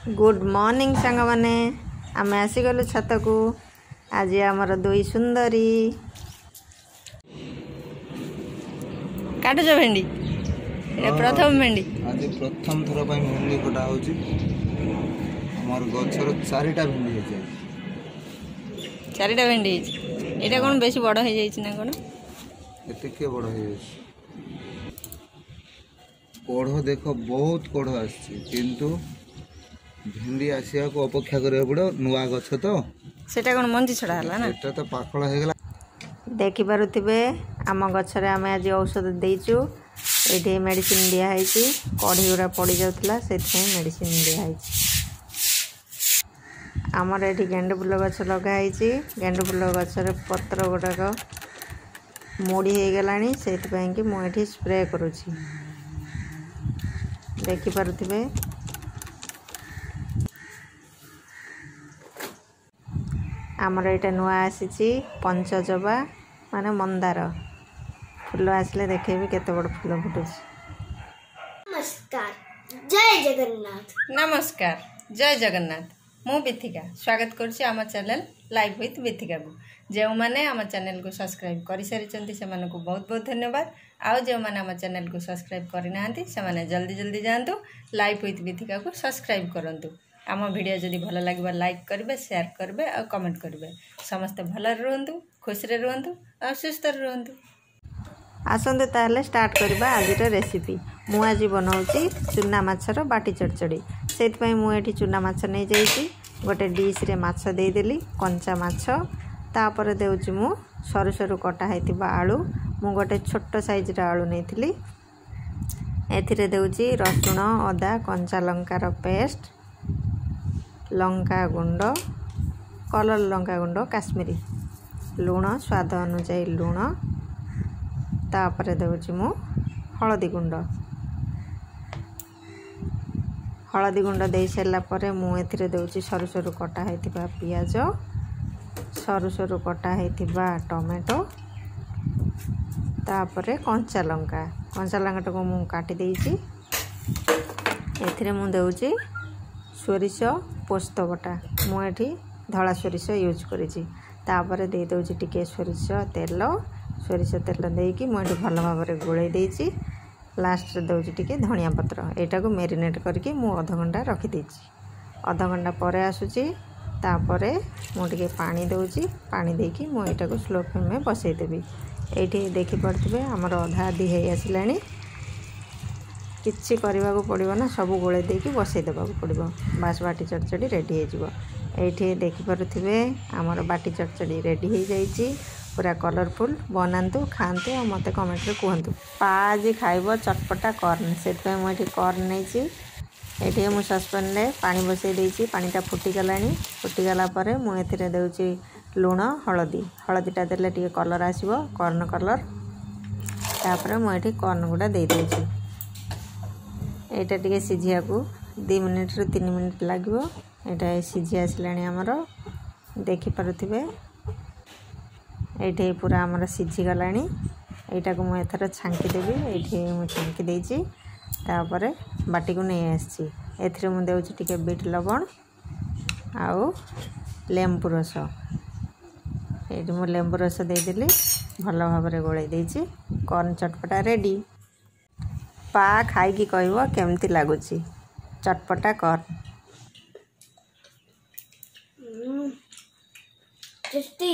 Good morning सांग माने आम आसीगलु छत को। आज आमर दुई सुंदरी काटुच भेंडी प्रथम भेंडी आज प्रथम थर भेंडी कटा हो गचर चारिटा भेंडी है चारिटा भेंडी एटा कौन बेसी बड़ हो जाइए ना कौन एते बड़ हो कढ़ देख बहुत कढ़ आसु भेंडी आसिया को अपेक्षा करिया पड़ो नुआ गछ तो सेटा कौन मंजी छड़ा हला ना एटा तो पाखळ हे गेला देखि पारुथिबे आम गछरे आमे आज औषध देइचु एठी मेडिसिन दिया हैची कढ़ी उरा पड़ी जाउतला सेथे मेडिसिन दिया हैची। आमर एठी गेंडु फुल गछ लगा हैची गेंडु फुल गछरे पत्र गोटाक मोड़ी हे गेलानी सेथ पय कि मु एठी स्प्रे करूची देखि पारुथिबे। आमर एटा नुआ आसी पंचजबा माने मंदार फूल आसले देखेबे केते बड़ फूल फुटुछ। नमस्कार जय जगन्नाथ। नमस्कार जय जगन्नाथ। मु बिथिका स्वागत करछि आम चैनल लाइव विथ बिथिका को। जो माने आम चैनल को सब्सक्राइब कर सारी से बहुत बहुत धन्यवाद। आउ जो माने आम चैनल को सब्सक्राइब करना से जल्दी जल्दी जातु लाइव विथ बिथिका को सब्सक्राइब करंतु। आम वीडियो जदि भल लगे लाइक करेंगे शेयर करेंगे और कमेंट करेंगे। समस्ते भल रुहतु खुशी रुहतु और सुस्थ रुहतु। आसंते ताहले स्टार्ट करबा आज रेसिपी। मु आज बनाऊँगी चूना माछर बाटी चढ़चड़ी से मुझे चूना माछ नहीं जाइए गोटे डिश रे माछ देदेली कंचा माछ तापर देउची मु सरू सरू कटा होइतिबा आलू मु गोटे छोट साइज रे आलू नेथिली एथिरे देउची रसुण अदा कंचा लंकार पेस्ट लंका गुंड कलर लंका गुंड काश्मीरी लुण स्वाद अनुसार लुण तापर देउची मु हळदी गुंड दे सारा पर मु एथिरे देउची सरू सरू कटा होइतिबा पियाज सरू सरू कटा होइतिबा टमाटो तापर कंचा लंका को मु काटी देइची एथिरे मु देउची सोरिष पोस्त बटा मुझे धला सोरिष यूज करिछि तापर दे दउछि टिके सोरिष तेल देकी मुझे भल भाव में गोले देइछि लास्ट रे दउछि टिके धनिया पत्र एटा को मैरिनेट करके मु आधा घंटा रखी देइछि। आधा घंटा परे आसुछि तापरे मु टिके पानी दउछि पानी देकी मु एटा को स्लो फ्लेम में बसई देबी। एठी देखि पड़थिबे हमर आधा आधी हे आसिलानी किछि करबा को पड़िबो ना सब गोले देकी बसई देबा को पड़िबो बास बाटी चढ़चड़ी रेडी हो जिवो। एठी देखि पारुथिबे हमर बाटी चढ़चड़ी रेडी हो जाइछि पूरा कलरफुल बनातु खातु और मत कमेंट रे कहतु। पा आज खाइबो चटपटा कॉर्न से मुझे कॉर्न नहीं ये मुझे सस्पेन रे पानी बसई देइछि पानीटा फुटिगलानी फुटिगला पर मुझे देउछि लुण हलदीटा देले टिके कलर आसीबो कॉर्न कलर तापर मुझे कॉर्न गुडा दे देइछि एटा टिके सिझिया को 2 मिनिट रे 3 मिनिट लागबो। एटा सिझी आसलानी हमर देखि पारुथिबे एठी पूरा हमर सिझी गलानी एटा को मैं एथर छांकी देबी एठी मु छांकी देइछि तापर बाटी को नहीं आछि एथरे मु देउछि टिके बीट लवण आउ लेंबू रस एठी मु लेंबू रस दे देली भल भाव में गोले देइछि कॉर्न चटपटा रेडी। पा खाई की कहबो केमती लागुछि चटपटा कॉर्न टेस्टी।